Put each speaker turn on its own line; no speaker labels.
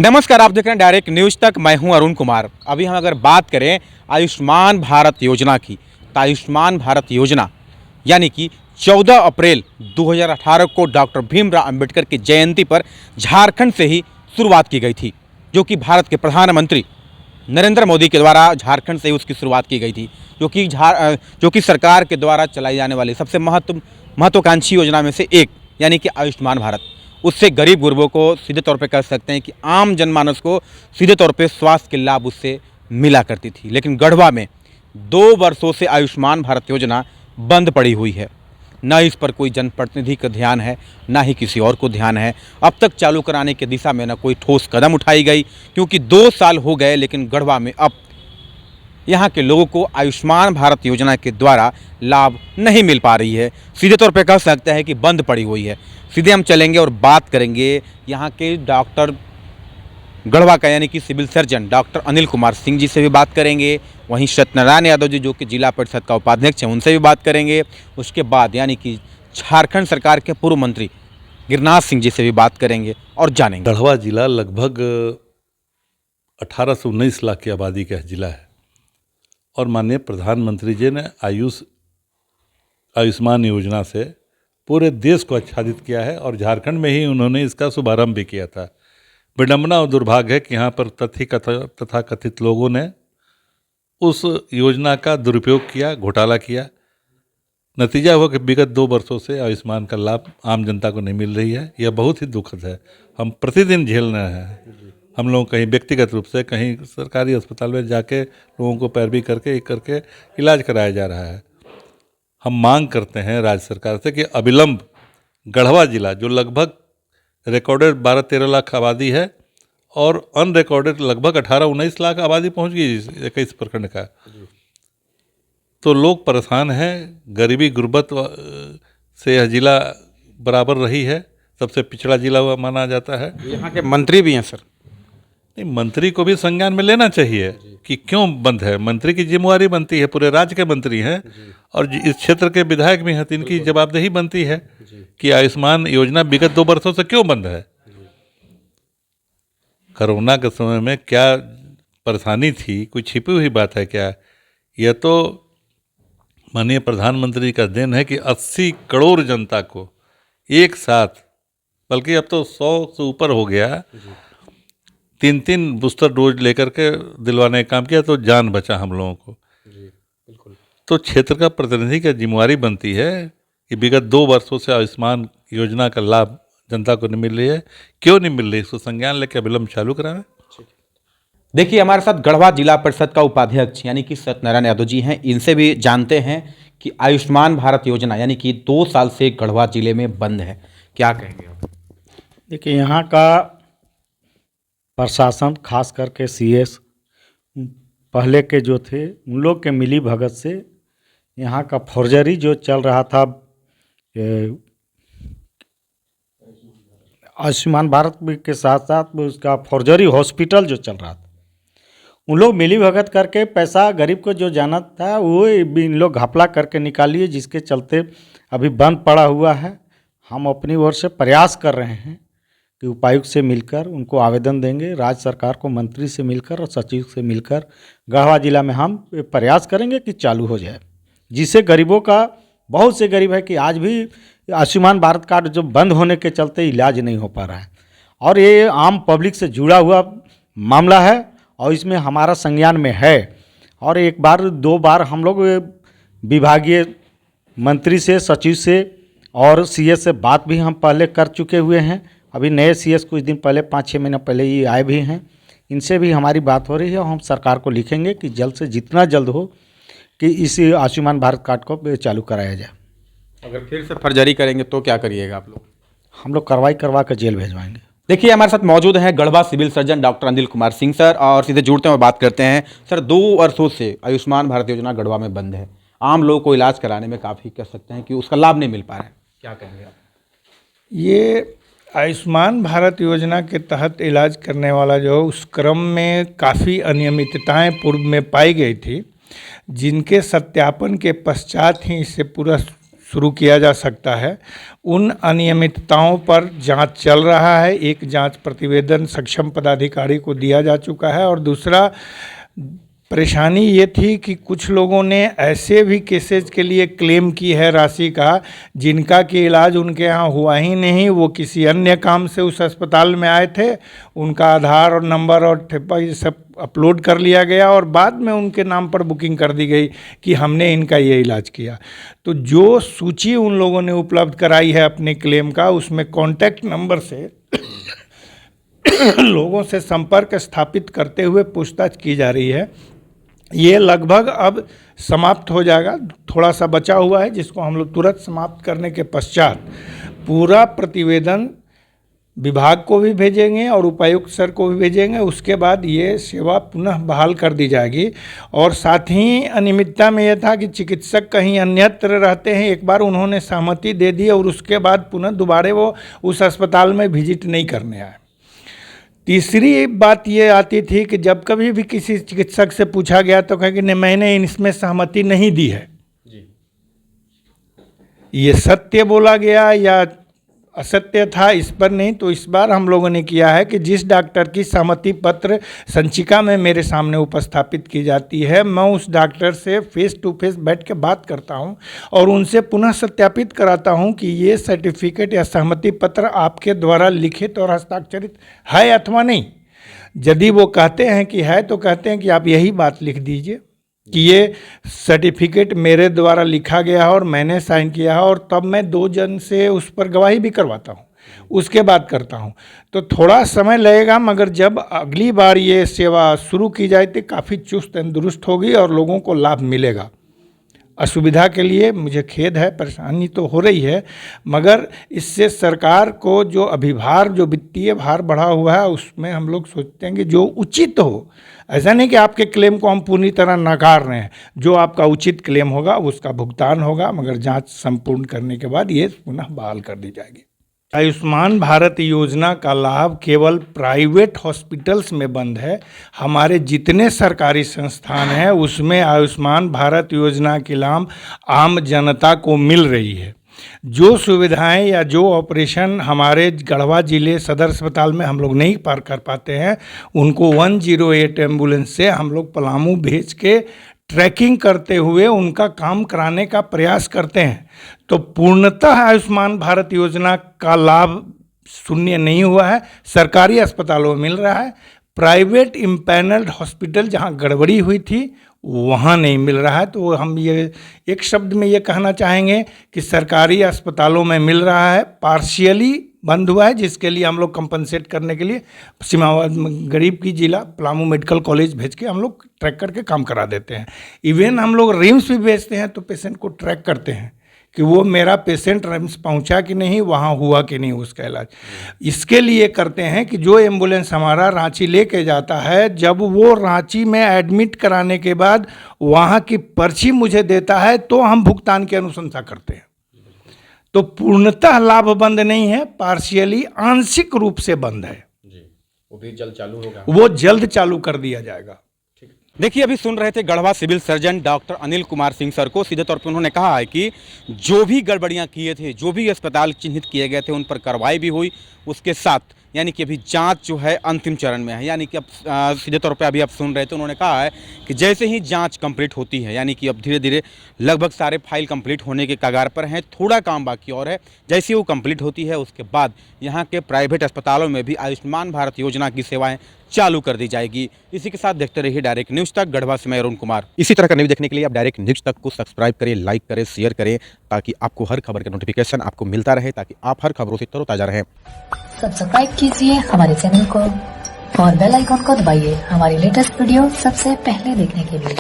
नमस्कार, आप देख रहे हैं डायरेक्ट न्यूज तक। मैं हूं अरुण कुमार। अभी हम अगर बात करें आयुष्मान भारत योजना की, तो आयुष्मान भारत योजना यानी कि 14 अप्रैल 2018 को डॉक्टर भीमराव अंबेडकर की जयंती पर झारखंड से ही शुरुआत की गई थी, जो कि भारत के प्रधानमंत्री नरेंद्र मोदी के द्वारा झारखंड से ही उसकी शुरुआत की गई थी, जो कि सरकार के द्वारा चलाई जाने वाली सबसे महत्वाकांक्षी योजना में से एक यानी कि आयुष्मान भारत। उससे गरीब गुरबों को सीधे तौर पे कह सकते हैं कि आम जनमानस को सीधे तौर पे स्वास्थ्य के लाभ उससे मिला करती थी। लेकिन गढ़वा में 2 वर्षों से आयुष्मान भारत योजना बंद पड़ी हुई है। न इस पर कोई जनप्रतिनिधि का ध्यान है, ना ही किसी और को ध्यान है। अब तक चालू कराने की दिशा में न कोई ठोस कदम उठाई गई, क्योंकि 2 साल हो गए, लेकिन गढ़वा में अब यहाँ के लोगों को आयुष्मान भारत योजना के द्वारा लाभ नहीं मिल पा रही है। सीधे तौर पे कह सकते हैं कि बंद पड़ी हुई है। सीधे हम चलेंगे और बात करेंगे यहाँ के डॉक्टर गढ़वा का यानी कि civil surgeon doctor Anil Kumar Singh ji से भी बात करेंगे। वहीं सत्यनारायण यादव जी, जो कि जिला परिषद का उपाध्यक्ष हैं, उनसे भी बात करेंगे। उसके बाद यानी कि झारखंड सरकार के पूर्व मंत्री गिरिराज सिंह जी से भी बात करेंगे और जानेंगे।
गढ़वा जिला लगभग 18 से 19 लाख की आबादी का जिला है और माननीय प्रधानमंत्री जी ने आयुष्मान योजना से पूरे देश को आच्छादित किया है और झारखंड में ही उन्होंने इसका शुभारंभ भी किया था। विडंबना और दुर्भाग्य है कि यहाँ पर तथाकथित लोगों ने उस योजना का दुरुपयोग किया, घोटाला किया। नतीजा हुआ कि विगत 2 वर्षों से आयुष्मान का लाभ आम जनता को नहीं मिल रही है। यह बहुत ही दुखद है। हम प्रतिदिन झेल रहे हैं। हम लोग कहीं व्यक्तिगत रूप से, कहीं सरकारी अस्पताल में जाके लोगों को पैरवी करके इलाज कराया जा रहा है। हम मांग करते हैं राज्य सरकार से कि अविलंब गढ़वा जिला, जो लगभग रिकॉर्डेड 12-13 लाख आबादी है और अनरिकॉर्डेड लगभग 18-19 लाख आबादी पहुंच गई 21 प्रखंड का, तो लोग परेशान हैं। गरीबी गुर्बत से यह जिला बराबर रही है, सबसे पिछड़ा जिला हुआ माना जाता है।
यहाँ के मंत्री भी हैं सर।
नहीं, मंत्री को भी संज्ञान में लेना चाहिए कि क्यों बंद है। मंत्री की जिम्मेवारी बनती है, पूरे राज्य के मंत्री हैं और इस क्षेत्र के विधायक भी हैं, तो इनकी जवाबदेही बनती है कि आयुष्मान योजना विगत 2 वर्षों से क्यों बंद है। कोरोना के समय में क्या परेशानी थी, कोई छिपी हुई बात है क्या? यह तो माननीय प्रधानमंत्री का देन है कि 80 करोड़ जनता को एक साथ, बल्कि अब तो 100 से ऊपर हो गया, 3-3 बूस्टर डोज लेकर के दिलवाने का काम किया, तो जान बचा हम लोगों को।
बिल्कुल।
तो क्षेत्र का प्रतिनिधि की जिम्मेवारी बनती है कि विगत 2 वर्षों से आयुष्मान योजना का लाभ जनता को नहीं मिल रही है, क्यों नहीं मिल रही, इसको संज्ञान लेकर अविलंब चालू कराएं।
देखिए, हमारे साथ गढ़वा जिला परिषद का उपाध्यक्ष यानी कि सत्यनारायण यादव जी हैं। इनसे भी जानते हैं कि आयुष्मान भारत योजना यानी कि 2 साल से गढ़वा जिले में बंद है। क्या कहेंगे आप?
देखिए, यहाँ का प्रशासन, खास करके सीएस पहले के जो थे, उन लोग के मिली भगत से यहाँ का फौर्जरी जो चल रहा था, आयुष्मान भारत के साथ साथ उसका फौर्जरी हॉस्पिटल जो चल रहा था, उन लोग मिली भगत करके पैसा गरीब को जो जाना था वो इन लोग घपला करके निकालिए, जिसके चलते अभी बंद पड़ा हुआ है। हम अपनी ओर से प्रयास कर रहे हैं कि उपायुक्त से मिलकर उनको आवेदन देंगे, राज्य सरकार को मंत्री से मिलकर और सचिव से मिलकर गढ़वा जिला में हम प्रयास करेंगे कि चालू हो जाए, जिससे गरीबों का, बहुत से गरीब है कि आज भी आयुष्मान भारत कार्ड जो बंद होने के चलते इलाज नहीं हो पा रहा है। और ये आम पब्लिक से जुड़ा हुआ मामला है और इसमें हमारा संज्ञान में है। और 1 बार 2 बार हम लोग विभागीय मंत्री से, सचिव से और सीएस से बात भी हम पहले कर चुके हुए हैं। अभी नए सीएस कुछ दिन पहले, 5-6 महीना पहले ये आए भी हैं। इनसे भी हमारी बात हो रही है और हम सरकार को लिखेंगे कि जल्द से जितना जल्द हो कि इस आयुष्मान भारत कार्ड को चालू कराया जाए।
अगर फिर से फर्जरी करेंगे तो क्या करिएगा आप लोग?
हम लोग कार्रवाई करवा कर जेल भेजवाएंगे।
देखिए, हमारे साथ मौजूद हैं Garhwa civil surgeon doctor Anil Kumar Singh sir, और सीधे जुड़ते हैं और बात करते हैं। सर, 2 वर्षों से आयुष्मान भारत योजना गढ़वा में बंद है। आम लोगों को इलाज कराने में काफ़ी कह सकते हैं कि उसका लाभ नहीं मिल पा रहा है। क्या कहेंगे आप?
ये आयुष्मान भारत योजना के तहत इलाज करने वाला जो, उस क्रम में काफ़ी अनियमितताएं पूर्व में पाई गई थी, जिनके सत्यापन के पश्चात ही इसे पूरा शुरू किया जा सकता है। उन अनियमितताओं पर जांच चल रहा है। एक जांच प्रतिवेदन सक्षम पदाधिकारी को दिया जा चुका है और दूसरा परेशानी ये थी कि कुछ लोगों ने ऐसे भी केसेज के लिए क्लेम की है राशि का जिनका कि इलाज उनके यहाँ हुआ ही नहीं, वो किसी अन्य काम से उस अस्पताल में आए थे, उनका आधार और नंबर और ठेपा ये सब अपलोड कर लिया गया और बाद में उनके नाम पर बुकिंग कर दी गई कि हमने इनका ये इलाज किया। तो जो सूची उन लोगों ने उपलब्ध कराई है अपने क्लेम का, उसमें कॉन्टैक्ट नंबर से लोगों से संपर्क स्थापित करते हुए पूछताछ की जा रही है। ये लगभग अब समाप्त हो जाएगा, थोड़ा सा बचा हुआ है जिसको हम लोग तुरंत समाप्त करने के पश्चात पूरा प्रतिवेदन विभाग को भी भेजेंगे और उपायुक्त सर को भी भेजेंगे। उसके बाद ये सेवा पुनः बहाल कर दी जाएगी। और साथ ही अनियमितता में यह था कि चिकित्सक कहीं अन्यत्र रहते हैं, एक बार उन्होंने सहमति दे दी और उसके बाद पुनः दोबारा वो उस अस्पताल में विजिट नहीं करने आए। तीसरी बात ये आती थी कि जब कभी भी किसी चिकित्सक से पूछा गया तो कहे कि नहीं, मैंने इसमें सहमति नहीं दी है। ये सत्य बोला गया या असत्य था, इस पर नहीं। तो इस बार हम लोगों ने किया है कि जिस डॉक्टर की सहमति पत्र संचिका में मेरे सामने उपस्थापित की जाती है, मैं उस डॉक्टर से फेस टू फेस बैठ के बात करता हूं और उनसे पुनः सत्यापित कराता हूं कि ये सर्टिफिकेट या सहमति पत्र आपके द्वारा लिखित और हस्ताक्षरित है अथवा नहीं। यदि वो कहते हैं कि है तो कहते हैं कि आप यही बात लिख दीजिए कि ये सर्टिफिकेट मेरे द्वारा लिखा गया है और मैंने साइन किया है, और तब मैं 2 जन से उस पर गवाही भी करवाता हूँ, उसके बाद करता हूँ। तो थोड़ा समय लगेगा, मगर जब अगली बार ये सेवा शुरू की जाए तो काफ़ी चुस्त एवं दुरुस्त होगी और लोगों को लाभ मिलेगा। असुविधा के लिए मुझे खेद है, परेशानी तो हो रही है, मगर इससे सरकार को जो अभिभार, जो वित्तीय भार बढ़ा हुआ है, उसमें हम लोग सोचते हैं कि जो उचित हो, ऐसा नहीं कि आपके क्लेम को हम पूरी तरह नकार रहे हैं, जो आपका उचित क्लेम होगा उसका भुगतान होगा, मगर जांच संपूर्ण करने के बाद ये पुनः बहाल कर दी जाएगी। आयुष्मान भारत योजना का लाभ केवल प्राइवेट हॉस्पिटल्स में बंद है। हमारे जितने सरकारी संस्थान हैं उसमें आयुष्मान भारत योजना के लाभ आम जनता को मिल रही है। जो सुविधाएं या जो ऑपरेशन हमारे गढ़वा जिले सदर अस्पताल में हम लोग नहीं पार कर पाते हैं, उनको 108 एम्बुलेंस से हम लोग पलामू भेज के ट्रैकिंग करते हुए उनका काम कराने का प्रयास करते हैं। तो पूर्णतः आयुष्मान भारत योजना का लाभ शून्य नहीं हुआ है, सरकारी अस्पतालों में मिल रहा है। प्राइवेट इम्पैनल्ड हॉस्पिटल जहां गड़बड़ी हुई थी वहाँ नहीं मिल रहा है। तो हम ये एक शब्द में ये कहना चाहेंगे कि सरकारी अस्पतालों में मिल रहा है, पार्शियली बंद हुआ है, जिसके लिए हम लोग कंपनसेट करने के लिए सीमावर्ती गरीब की जिला पलामू मेडिकल कॉलेज भेज के हम लोग ट्रैक करके काम करा देते हैं। इवन हम लोग रिम्स भी भेजते हैं तो पेशेंट को ट्रैक करते हैं कि वो मेरा पेशेंट रिम्स पहुंचा कि नहीं, वहाँ हुआ कि नहीं उसका इलाज। इसके लिए करते हैं कि जो एम्बुलेंस हमारा रांची लेके जाता है, जब वो रांची में एडमिट कराने के बाद वहाँ की पर्ची मुझे देता है तो हम भुगतान की अनुशंसा करते हैं। तो पूर्णतः लाभ बंद नहीं है, पार्शियली आंशिक रूप से बंद है।
वो भी जल्द चालू होगा,
वो जल्द चालू कर दिया जाएगा।
देखिए, अभी सुन रहे थे Garhwa civil surgeon doctor Anil Kumar Singh sir को। सीधे तौर पर उन्होंने कहा है कि जो भी गड़बड़ियां किए थे, जो भी अस्पताल चिन्हित किए गए थे, उन पर कार्रवाई भी हुई। उसके साथ यानी कि अभी जांच जो है अंतिम चरण में है। यानी कि अब सीधे तौर पे अभी आप सुन रहे थे, उन्होंने कहा है कि जैसे ही जांच कंप्लीट होती है, यानी कि अब धीरे धीरे लगभग सारे फाइल कंप्लीट होने के कगार पर हैं, थोड़ा काम बाकी और है। जैसे ही वो कंप्लीट होती है उसके बाद यहाँ के प्राइवेट अस्पतालों में भी आयुष्मान भारत योजना की सेवाएं चालू कर दी जाएगी। इसी के साथ देखते रहिए डायरेक्ट न्यूज़ तक। गढ़वा से मैं अरुण कुमार। इसी तरह का न्यूज़ देखने के लिए आप डायरेक्ट न्यूज़ तक को सब्सक्राइब करें, लाइक करें, शेयर करें, ताकि आपको हर खबर का नोटिफिकेशन आपको मिलता रहे, ताकि आप हर खबरों से तरोताज़ा रहें।
सब्सक्राइब कीजिए हमारे चैनल को और बेल आइकॉन को दबाइए हमारी लेटेस्ट वीडियो सबसे पहले देखने के लिए।